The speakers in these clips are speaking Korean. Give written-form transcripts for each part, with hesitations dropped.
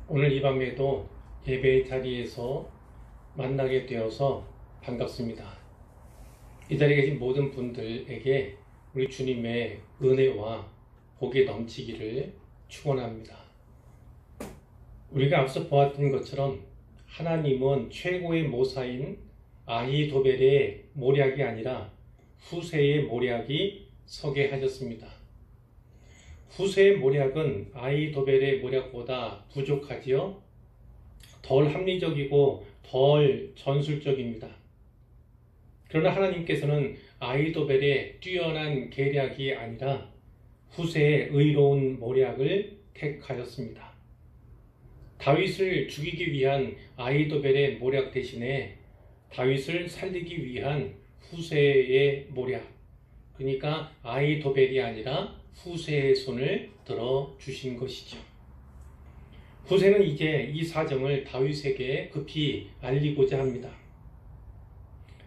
오늘 이 밤에도 예배의 자리에서 만나게 되어서 반갑습니다. 이 자리에 계신 모든 분들에게 우리 주님의 은혜와 복이 넘치기를 축원합니다. 우리가 앞서 보았던 것처럼 하나님은 최고의 모사인 아히도벨의 모략이 아니라 후세의 모략이 서게 하셨습니다. 후세의 모략은 아히도벨의 모략보다 부족하지요. 덜 합리적이고 덜 전술적입니다. 그러나 하나님께서는 아히도벨의 뛰어난 계략이 아니라 후세의 의로운 모략을 택하였습니다. 다윗을 죽이기 위한 아히도벨의 모략 대신에 다윗을 살리기 위한 후세의 모략, 그러니까 아히도벨이 아니라 후세의 손을 들어주신 것이죠. 후세는 이제 이 사정을 다윗에게 급히 알리고자 합니다.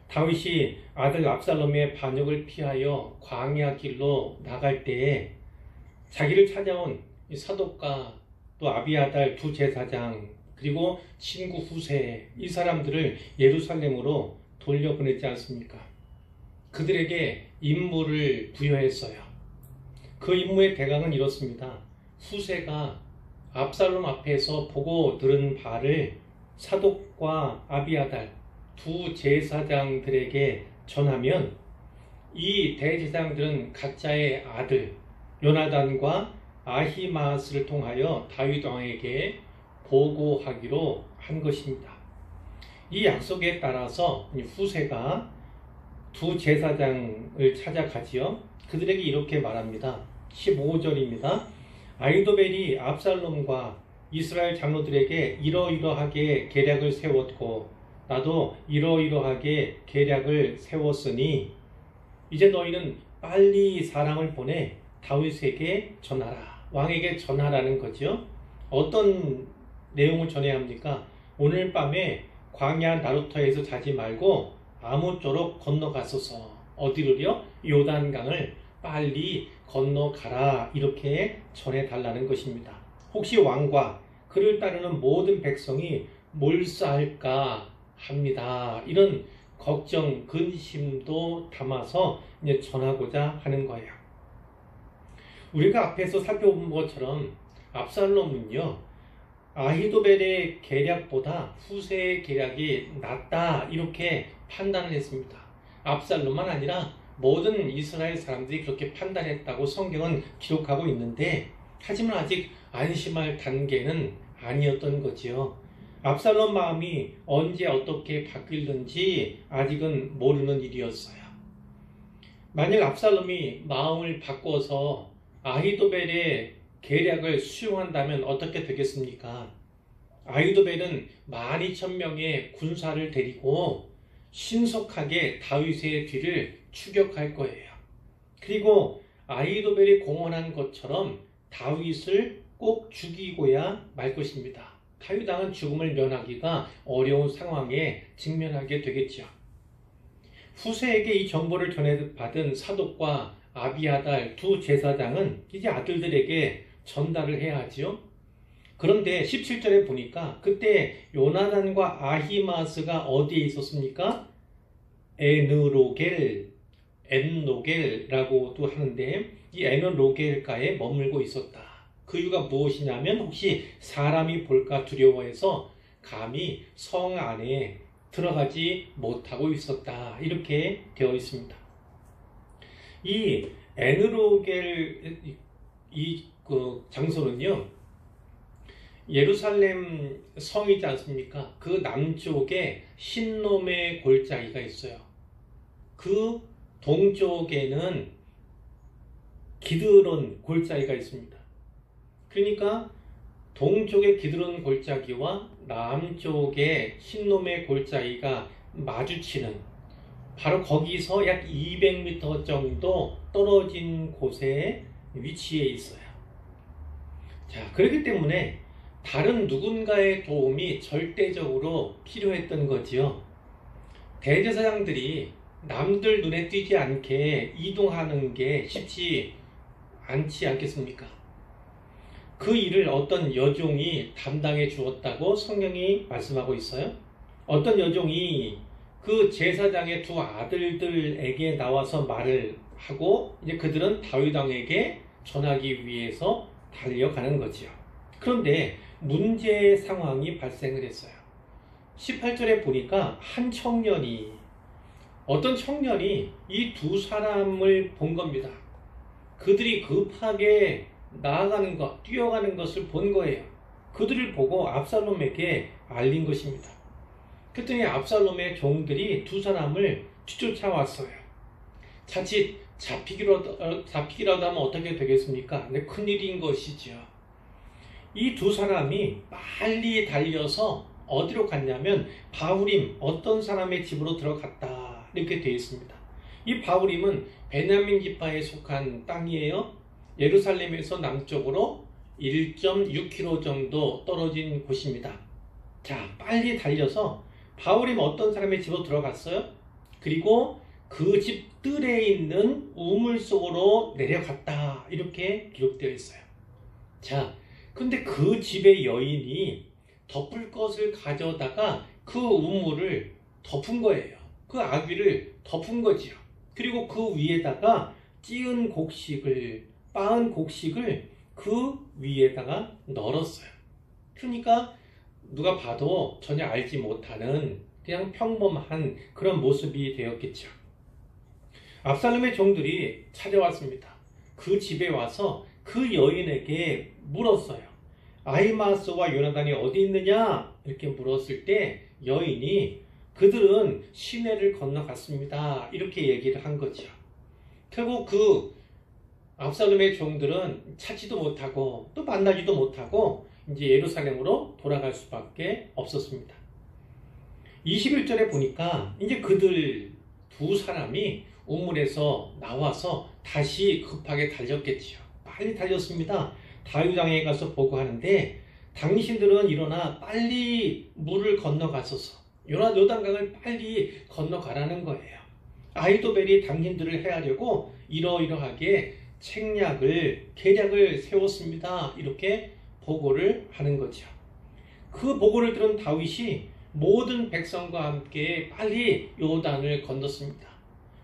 다윗이 아들 압살롬의 반역을 피하여 광야 길로 나갈 때에 자기를 찾아온 사독과 또 아비아달 두 제사장 그리고 친구 후세 이 사람들을 예루살렘으로 돌려보냈지 않습니까? 그들에게 임무를 부여했어요. 그 임무의 대강은 이렇습니다. 후세가 압살롬 앞에서 보고 들은 바를 사독과 아비아달 두 제사장들에게 전하면 이 대제사장들은 각자의 아들 요나단과 아히마스를 통하여 다윗 왕에게 보고하기로 한 것입니다. 이 약속에 따라서 후세가 두 제사장을 찾아가지요. 그들에게 이렇게 말합니다. 15절입니다. 아히도벨이 압살롬과 이스라엘 장로들에게 이러이러하게 계략을 세웠고 나도 이러이러하게 계략을 세웠으니 이제 너희는 빨리 사람을 보내 다윗에게 전하라. 왕에게 전하라는 거죠. 어떤 내용을 전해야 합니까? 오늘 밤에 광야 나루터에서 자지 말고 아무쪼록 건너가소서. 어디로요? 요단강을 빨리 건너가라. 이렇게 전해달라는 것입니다. 혹시 왕과 그를 따르는 모든 백성이 몰사할까 합니다. 이런 걱정, 근심도 담아서 이제 전하고자 하는 거예요. 우리가 앞에서 살펴본 것처럼 압살롬은요, 아히도벨의 계략보다 후세의 계략이 낫다 이렇게 판단을 했습니다. 압살롬만 아니라 모든 이스라엘 사람들이 그렇게 판단했다고 성경은 기록하고 있는데 하지만 아직 안심할 단계는 아니었던 거지요. 압살롬 마음이 언제 어떻게 바뀔는지 아직은 모르는 일이었어요. 만약 압살롬이 마음을 바꿔서 아히도벨의 계략을 수용한다면 어떻게 되겠습니까? 아히도벨은 12,000명의 군사를 데리고 신속하게 다윗의 뒤를 추격할 거예요. 그리고 아히도벨이 공언한 것처럼 다윗을 꼭 죽이고야 말 것입니다. 다윗 왕은 죽음을 면하기가 어려운 상황에 직면하게 되겠죠. 후세에게 이 정보를 전해받은 사독과 아비아달 두 제사장은 이제 아들들에게 전달을 해야 하지요. 그런데 17절에 보니까 그때 요나단과 아히마스가 어디에 있었습니까? 엔노겔라고도 하는데 이 에너로겔가에 머물고 있었다. 그 이유가 무엇이냐면 혹시 사람이 볼까 두려워해서 감히 성 안에 들어가지 못하고 있었다. 이렇게 되어 있습니다. 이 에너로겔 그 장소는요, 예루살렘 성이지 않습니까? 그 남쪽에 신놈의 골짜기가 있어요. 그 동쪽에는 기드론 골짜기가 있습니다. 그러니까 동쪽의 기드론 골짜기와 남쪽의 신놈의 골짜기가 마주치는 바로 거기서 약 200m 정도 떨어진 곳에 위치해 있어요. 자, 그렇기 때문에 다른 누군가의 도움이 절대적으로 필요했던 거지요. 대제사장들이 남들 눈에 띄지 않게 이동하는 게 쉽지 않지 않겠습니까? 그 일을 어떤 여종이 담당해 주었다고 성경이 말씀하고 있어요. 어떤 여종이 그 제사장의 두 아들들에게 나와서 말을 하고 이제 그들은 다윗 왕에게 전하기 위해서 달려가는 거지요. 그런데 문제 상황이 발생을 했어요. 18절에 보니까 어떤 청년이 이 두 사람을 본 겁니다. 그들이 급하게 나아가는 것, 뛰어가는 것을 본 거예요. 그들을 보고 압살롬에게 알린 것입니다. 그랬더니 압살롬의 종들이 두 사람을 뒤쫓아왔어요. 자칫 잡히기라도 하면 어떻게 되겠습니까? 근데 큰일인 것이죠. 이 두 사람이 빨리 달려서 어디로 갔냐면 바후림 어떤 사람의 집으로 들어갔다 이렇게 되어 있습니다. 이 바후림은 베냐민 지파에 속한 땅이에요. 예루살렘에서 남쪽으로 1.6km 정도 떨어진 곳입니다. 자, 빨리 달려서 바후림 어떤 사람의 집으로 들어갔어요. 그리고 그 집 뜰에 있는 우물 속으로 내려갔다 이렇게 기록되어 있어요. 자, 근데 그 집의 여인이 덮을 것을 가져다가 그 우물을 덮은 거예요. 그 아귀를 덮은 거지요. 그리고 그 위에다가 빻은 곡식을 그 위에다가 널었어요. 그러니까 누가 봐도 전혀 알지 못하는 그냥 평범한 그런 모습이 되었겠죠. 압살롬의 종들이 찾아왔습니다. 그 집에 와서 그 여인에게 물었어요. 아히마스와 요나단이 어디 있느냐? 이렇게 물었을 때 여인이 그들은 시내를 건너갔습니다. 이렇게 얘기를 한 거죠. 결국 그 압살롬의 종들은 찾지도 못하고 또 만나지도 못하고 이제 예루살렘으로 돌아갈 수밖에 없었습니다. 21절에 보니까 이제 그들 두 사람이 우물에서 나와서 다시 급하게 달렸겠지요. 빨리 달렸습니다. 다윗 왕에게 가서 보고하는데 당신들은 일어나 빨리 물을 건너가소서. 요단강을 빨리 건너가라는 거예요. 아히도벨이 당신들을 해하려고 이러이러하게 계략을 세웠습니다. 이렇게 보고를 하는 거죠. 그 보고를 들은 다윗이 모든 백성과 함께 빨리 요단을 건넜습니다.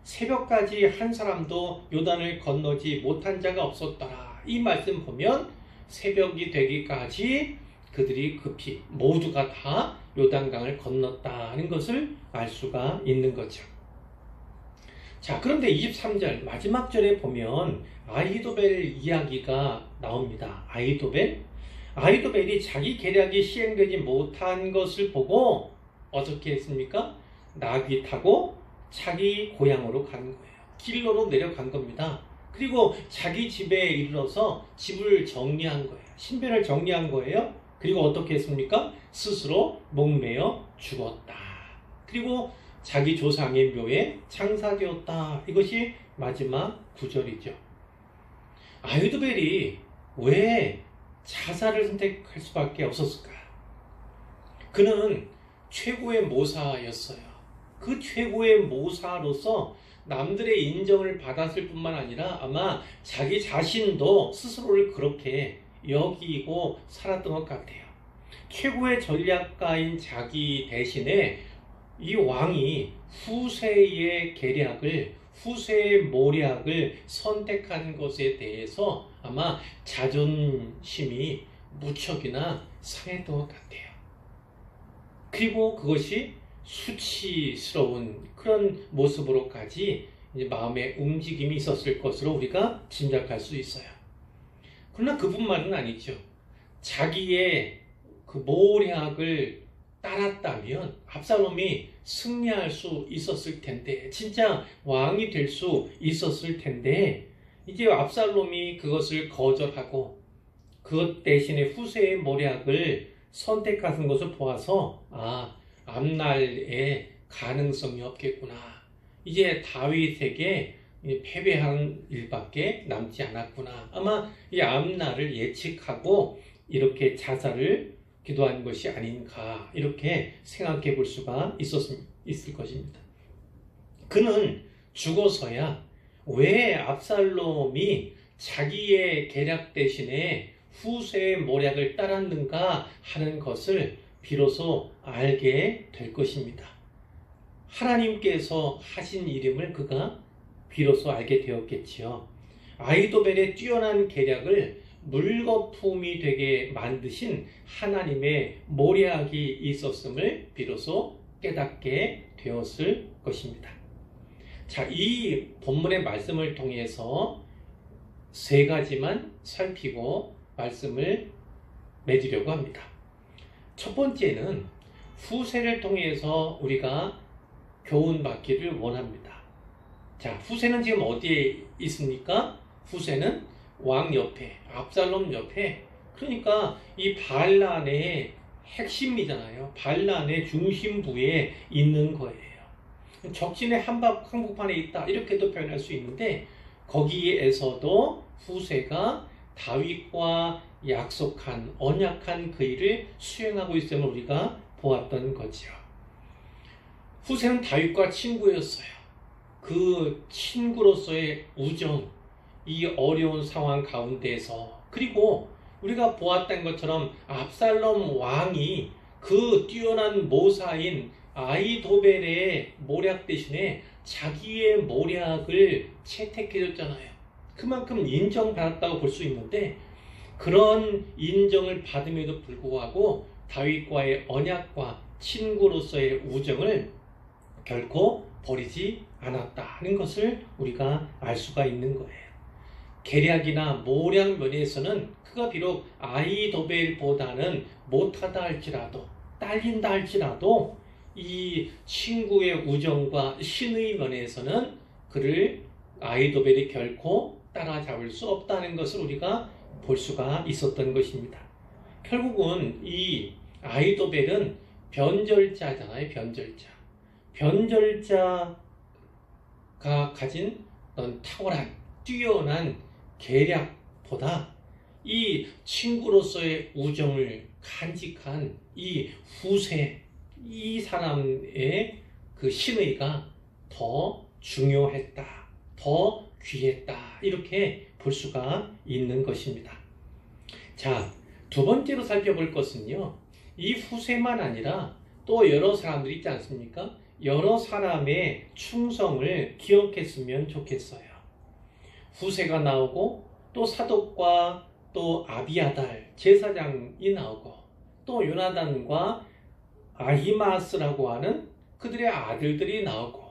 새벽까지 한 사람도 요단을 건너지 못한 자가 없었더라. 이 말씀 보면 새벽이 되기까지 그들이 급히 모두가 다 요단강을 건넜다는 것을 알 수가 있는 거죠. 자, 그런데 23절 마지막 절에 보면 아히도벨 이야기가 나옵니다. 아히도벨이 자기 계략이 시행되지 못한 것을 보고 어떻게 했습니까? 나귀 타고 자기 고향으로 간 거예요. 길로로 내려간 겁니다. 그리고 자기 집에 이르러서 집을 정리한 거예요. 신변을 정리한 거예요. 그리고 어떻게 했습니까? 스스로 목매어 죽었다. 그리고 자기 조상의 묘에 장사되었다. 이것이 마지막 구절이죠. 아히도벨이 왜 자살을 선택할 수밖에 없었을까? 그는 최고의 모사였어요. 그 최고의 모사로서 남들의 인정을 받았을 뿐만 아니라 아마 자기 자신도 스스로를 그렇게 여기고 살았던 것 같아요. 최고의 전략가인 자기 대신에 이 왕이 후세의 모략을 선택한 것에 대해서 아마 자존심이 무척이나 상했던 것 같아요. 그리고 그것이 수치스러운 그런 모습으로까지 이제 마음의 움직임이 있었을 것으로 우리가 짐작할 수 있어요. 그러나 그뿐만은 아니죠. 자기의 그 모략을 따랐다면 압살롬이 승리할 수 있었을 텐데, 진짜 왕이 될 수 있었을 텐데, 이제 압살롬이 그것을 거절하고 그것 대신에 후세의 모략을 선택하는 것을 보아서 앞날에 가능성이 없겠구나. 이제 다윗에게 패배한 일밖에 남지 않았구나. 아마 이 앞날을 예측하고 이렇게 자살을 기도한 것이 아닌가 이렇게 생각해 볼 수가 있을 것입니다. 그는 죽어서야 왜 압살롬이 자기의 계략 대신에 후세의 모략을 따랐는가 하는 것을 비로소 알게 될 것입니다. 하나님께서 하신 일임을 그가 비로소 알게 되었겠지요. 아이도벨의 뛰어난 계략을 물거품이 되게 만드신 하나님의 모략이 있었음을 비로소 깨닫게 되었을 것입니다. 자, 이 본문의 말씀을 통해서 세 가지만 살피고 말씀을 맺으려고 합니다. 첫 번째는 후세를 통해서 우리가 교훈받기를 원합니다. 자, 후세는 지금 어디에 있습니까? 후세는 왕 옆에, 압살롬 옆에, 그러니까 이 반란의 핵심이잖아요. 반란의 중심부에 있는 거예요. 적진의 한복판에 있다 이렇게도 표현할 수 있는데, 거기에서도 후세가 다윗과 약속한 언약한 그 일을 수행하고 있음을 우리가 보았던 거죠. 후세는 다윗과 친구였어요. 그 친구로서의 우정, 이 어려운 상황 가운데서, 그리고 우리가 보았던 것처럼 압살롬 왕이 그 뛰어난 모사인 아이도벨의 모략 대신에 자기의 모략을 채택해줬잖아요. 그만큼 인정받았다고 볼 수 있는데, 그런 인정을 받음에도 불구하고 다윗과의 언약과 친구로서의 우정을 결코 버리지 않았다는 것을 우리가 알 수가 있는 거예요. 계략이나 모략 면에서는 그가 비록 아이도벨보다는 못하다 할지라도, 딸린다 할지라도 이 친구의 우정과 신의 면에서는 그를 아이도벨이 결코 따라잡을 수 없다는 것을 우리가 볼 수가 있었던 것입니다. 결국은 이 아이도벨은 변절자잖아요. 변절자가 가진 어떤 탁월한 뛰어난 계략보다 이 친구로서의 우정을 간직한 이 후세, 이 사람의 그 신의가 더 중요했다, 더 귀했다, 이렇게 볼 수가 있는 것입니다. 자, 두 번째로 살펴볼 것은요, 이 후세만 아니라 또 여러 사람들이 있지 않습니까? 여러 사람의 충성을 기억했으면 좋겠어요. 후세가 나오고, 또 사독과 또 아비아달 제사장이 나오고, 또 요나단과 아히마스라고 하는 그들의 아들들이 나오고,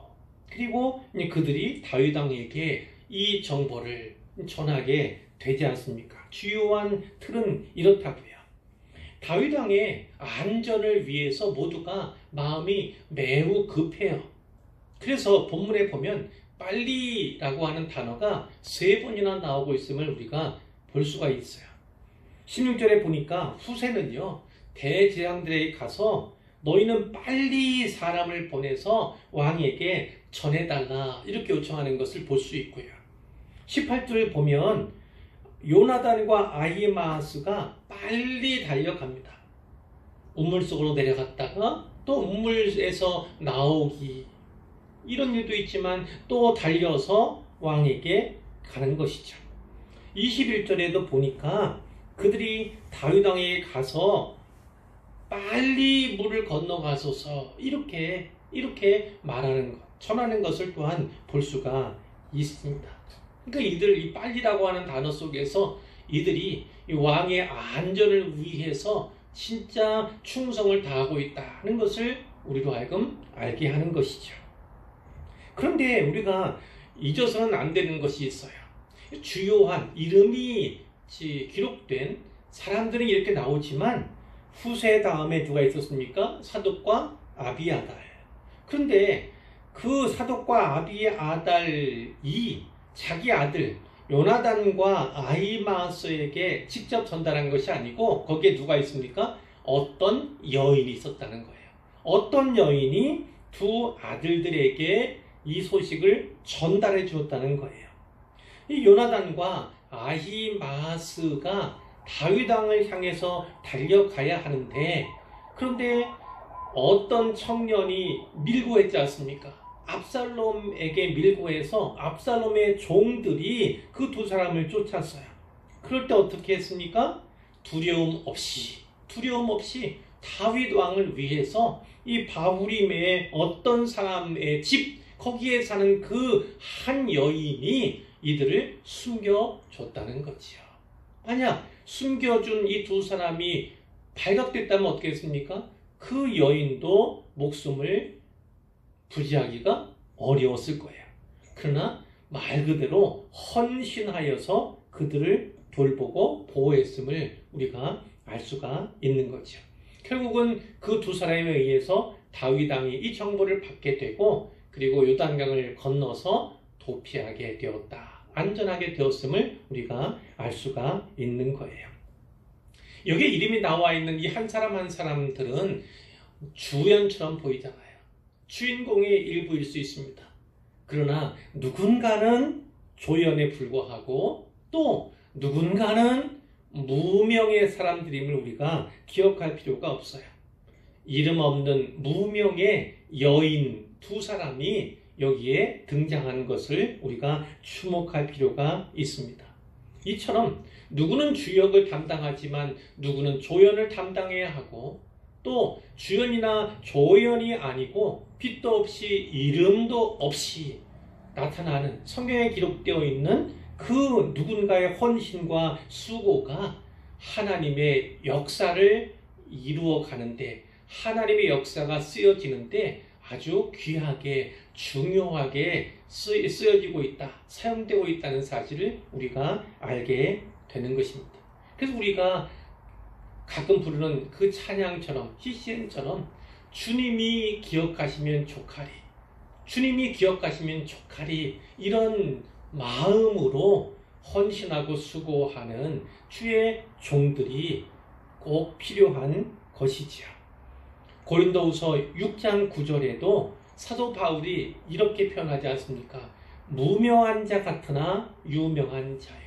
그리고 그들이 다윗 왕에게 이 정보를 전하게 되지 않습니까? 주요한 틀은 이렇다고요. 다윗 왕의 안전을 위해서 모두가 마음이 매우 급해요. 그래서 본문에 보면 빨리라고 하는 단어가 3번이나 나오고 있음을 우리가 볼 수가 있어요. 16절에 보니까 후세는요, 대제사장들에게 가서 너희는 빨리 사람을 보내서 왕에게 전해달라 이렇게 요청하는 것을 볼 수 있고요. 18절을 보면 요나단과 아히마스가 빨리 달려갑니다. 우물 속으로 내려갔다가 또 우물에서 나오기, 이런 일도 있지만 또 달려서 왕에게 가는 것이죠. 21절에도 보니까 그들이 다윗 왕에게 가서 빨리 물을 건너가소서 이렇게 말하는 것, 전하는 것을 또한 볼 수가 있습니다. 그러니까 이 빨리라고 하는 단어 속에서 이들이 왕의 안전을 위해서 진짜 충성을 다하고 있다는 것을 우리로 하여금 알게 하는 것이죠. 그런데 우리가 잊어서는 안 되는 것이 있어요. 주요한 이름이 기록된 사람들은 이렇게 나오지만 후세 다음에 누가 있었습니까? 사독과 아비아달. 그런데 그 사독과 아비아달이 자기 아들 요나단과 아히마스에게 직접 전달한 것이 아니고 거기에 누가 있습니까? 어떤 여인이 있었다는 거예요. 어떤 여인이 두 아들들에게 이 소식을 전달해 주었다는 거예요. 이 요나단과 아히마스가 다윗 왕을 향해서 달려가야 하는데, 그런데 어떤 청년이 밀고 했지 않습니까? 압살롬에게 밀고 해서 압살롬의 종들이 그 두 사람을 쫓았어요. 그럴 때 어떻게 했습니까? 두려움 없이 다윗 왕을 위해서 이 바후림의 어떤 사람의 집 거기에 사는 그 한 여인이 이들을 숨겨줬다는 거지요. 만약 숨겨준 이 두 사람이 발각됐다면 어떻겠습니까? 그 여인도 목숨을 부지하기가 어려웠을 거예요. 그러나 말 그대로 헌신하여서 그들을 돌보고 보호했음을 우리가 알 수가 있는 거죠. 결국은 그 두 사람에 의해서 다윗 왕이 이 정보를 받게 되고 그리고 요단강을 건너서 도피하게 되었다. 안전하게 되었음을 우리가 알 수가 있는 거예요. 여기에 이름이 나와 있는 이 한 사람 한 사람들은 주연처럼 보이잖아요. 주인공의 일부일 수 있습니다. 그러나 누군가는 조연에 불과하고 또 누군가는 무명의 사람들임을 우리가 기억할 필요가 없어요. 이름 없는 무명의 여인 두 사람이 여기에 등장하는 것을 우리가 주목할 필요가 있습니다. 이처럼 누구는 주역을 담당하지만 누구는 조연을 담당해야 하고 또 주연이나 조연이 아니고 빛도 없이 이름도 없이 나타나는 성경에 기록되어 있는 그 누군가의 헌신과 수고가 하나님의 역사를 이루어 가는데 하나님의 역사가 쓰여지는데 아주 귀하게 중요하게 쓰여지고 있다, 사용되고 있다는 사실을 우리가 알게 되는 것입니다. 그래서 우리가 가끔 부르는 그 찬양처럼 CCN처럼 주님이 기억하시면 좋가리, 주님이 기억하시면 좋가리 이런 마음으로 헌신하고 수고하는 주의 종들이 꼭 필요한 것이지요. 고린도후서 6장 9절에도 사도 바울이 이렇게 표현하지 않습니까? 무명한 자 같으나 유명한 자요.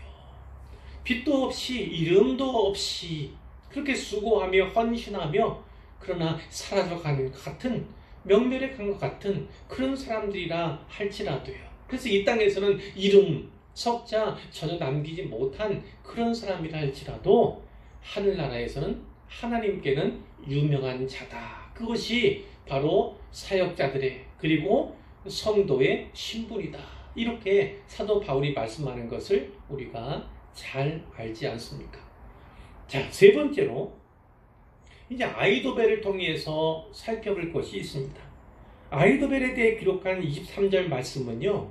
빛도 없이 이름도 없이 그렇게 수고하며 헌신하며 그러나 사라져가는 것 같은 명멸해 간 것 같은 그런 사람들이라 할지라도요. 그래서 이 땅에서는 이름, 석자 전혀 남기지 못한 그런 사람이라 할지라도 하늘나라에서는 하나님께는 유명한 자다. 그것이 바로 사역자들의 그리고 성도의 신분이다. 이렇게 사도 바울이 말씀하는 것을 우리가 잘 알지 않습니까? 자, 세 번째로 이제 아이도벨을 통해서 살펴볼 것이 있습니다. 아이도벨에 대해 기록한 23절 말씀은요,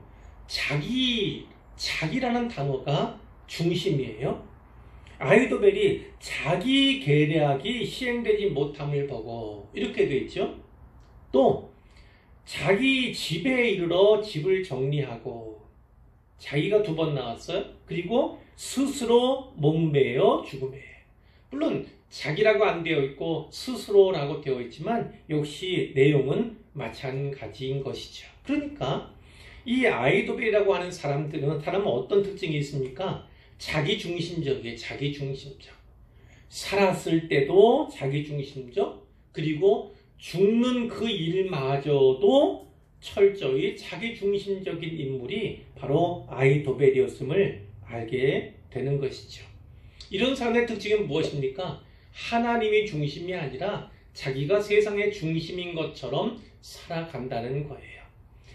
자기라는 단어가 중심이에요. 아이도벨이 자기 계략이 시행되지 못함을 보고 이렇게 되어 있죠. 또 자기 집에 이르러 집을 정리하고 자기가 두 번 나왔어요. 그리고 스스로 목매어 죽음에. 물론 자기라고 안 되어 있고 스스로라고 되어 있지만 역시 내용은 마찬가지인 것이죠. 그러니까 이 아이도벨이라고 하는 사람은 어떤 특징이 있습니까? 자기중심적이에요. 자기중심적. 살았을 때도 자기중심적, 그리고 죽는 그 일마저도 철저히 자기중심적인 인물이 바로 아이도벨이었음을 알게 되는 것이죠. 이런 사람의 특징은 무엇입니까? 하나님이 중심이 아니라 자기가 세상의 중심인 것처럼 살아간다는 거예요.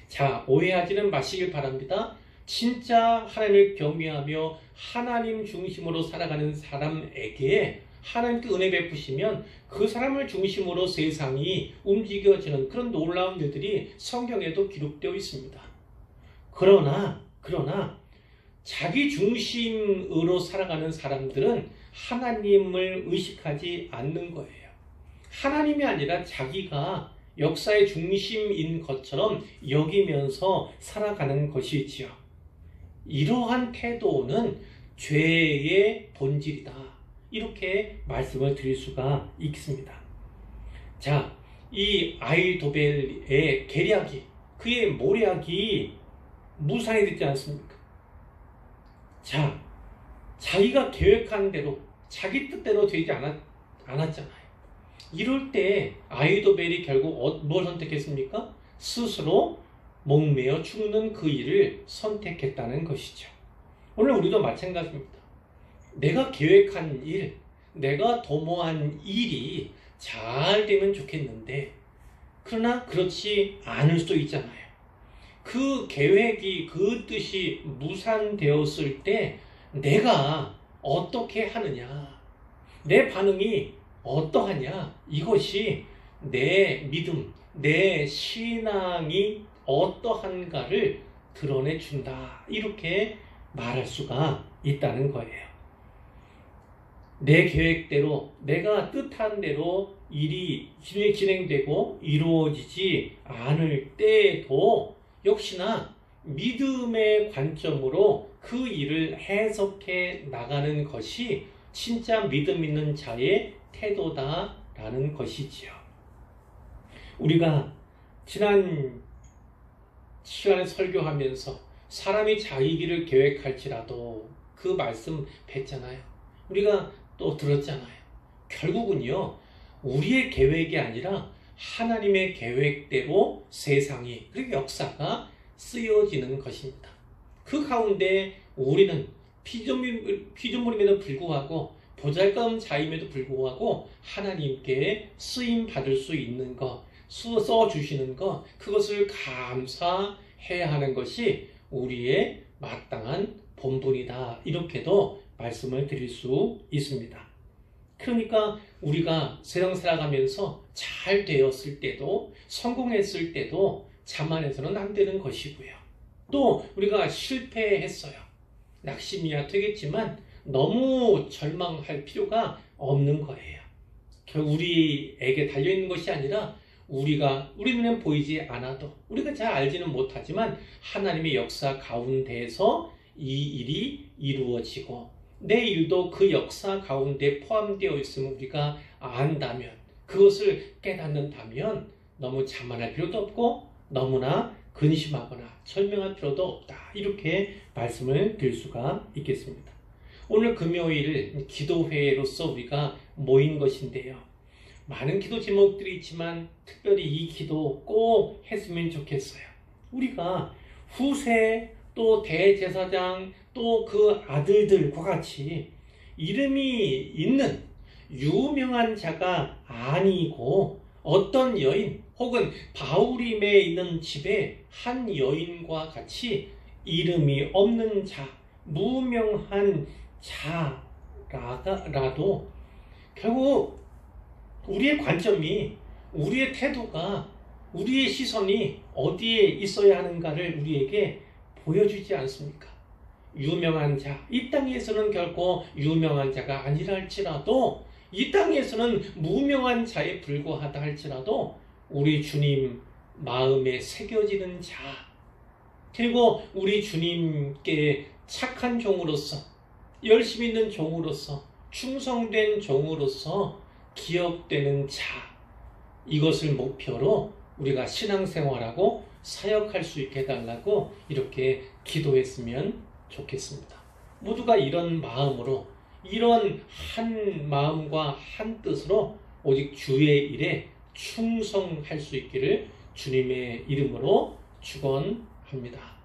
자, 오해하지는 마시길 바랍니다. 진짜 하나님을 경외하며 하나님 중심으로 살아가는 사람에게 하나님께 은혜 베푸시면 그 사람을 중심으로 세상이 움직여지는 그런 놀라운 일들이 성경에도 기록되어 있습니다. 그러나 자기 중심으로 살아가는 사람들은 하나님을 의식하지 않는 거예요. 하나님이 아니라 자기가 역사의 중심인 것처럼 여기면서 살아가는 것이지요. 이러한 태도는 죄의 본질이다. 이렇게 말씀을 드릴 수가 있습니다. 자, 이 아이도벨의 계략이, 그의 모략이 무산이 되지 않습니까? 자, 자기가 계획한 대로 자기 뜻대로 되지 않았잖아요. 이럴 때 아이도벨이 결국 뭘 선택했습니까? 스스로 목매어 죽는 그 일을 선택했다는 것이죠. 오늘 우리도 마찬가지입니다. 내가 계획한 일, 내가 도모한 일이 잘 되면 좋겠는데, 그러나 그렇지 않을 수도 있잖아요. 그 계획이, 그 뜻이 무산되었을 때 내가 어떻게 하느냐, 내 반응이 어떠하냐, 이것이 내 믿음, 내 신앙이 어떠한가를 드러내준다, 이렇게 말할 수가 있다는 거예요. 내 계획대로, 내가 뜻한 대로 일이 진행되고 이루어지지 않을 때에도 역시나 믿음의 관점으로 그 일을 해석해 나가는 것이 진짜 믿음 있는 자의 태도다라는 것이지요. 우리가 지난 시간에 설교하면서 사람이 자기 길을 계획할지라도 그 말씀 뵀잖아요. 우리가 또 들었잖아요. 결국은요, 우리의 계획이 아니라 하나님의 계획대로 세상이, 그리고 역사가 쓰여지는 것입니다. 그 가운데 우리는 피조물임에도 불구하고, 보잘것없는 자임에도 불구하고 하나님께 쓰임 받을 수 있는 것, 써주시는 것, 그것을 감사해야 하는 것이 우리의 마땅한 본분이다, 이렇게도 말씀을 드릴 수 있습니다. 그러니까 우리가 세상 살아가면서 잘 되었을 때도, 성공했을 때도 자만해서는 안 되는 것이고요. 또 우리가 실패했어요, 낙심이야 되겠지만 너무 절망할 필요가 없는 거예요. 결국 우리에게 달려있는 것이 아니라 우리 눈엔 보이지 않아도, 우리가 잘 알지는 못하지만 하나님의 역사 가운데에서 이 일이 이루어지고 내 일도 그 역사 가운데 포함되어 있음을 우리가 안다면, 그것을 깨닫는다면 너무 자만할 필요도 없고 너무나 근심하거나 절망할 필요도 없다, 이렇게 말씀을 드릴 수가 있겠습니다. 오늘 금요일 기도회로서 우리가 모인 것인데요, 많은 기도 제목들이 있지만 특별히 이 기도 꼭 했으면 좋겠어요. 우리가 후세, 또 대제사장, 또 그 아들들과 같이 이름이 있는 유명한 자가 아니고 어떤 여인, 혹은 바울임에 있는 집에 한 여인과 같이 이름이 없는 자, 무명한 자라도 결국 우리의 관점이, 우리의 태도가, 우리의 시선이 어디에 있어야 하는가를 우리에게 보여주지 않습니까? 유명한 자, 이 땅에서는 결코 유명한 자가 아니라 할지라도, 이 땅에서는 무명한 자에 불과하다 할지라도 우리 주님 마음에 새겨지는 자, 그리고 우리 주님께 착한 종으로서, 열심히 있는 종으로서, 충성된 종으로서 기억되는 자, 이것을 목표로 우리가 신앙생활하고 사역할 수 있게 해달라고 이렇게 기도했으면 좋겠습니다. 모두가 이런 마음으로, 이런 한 마음과 한 뜻으로 오직 주의 일에 충성할 수 있기를 주님의 이름으로 축원합니다.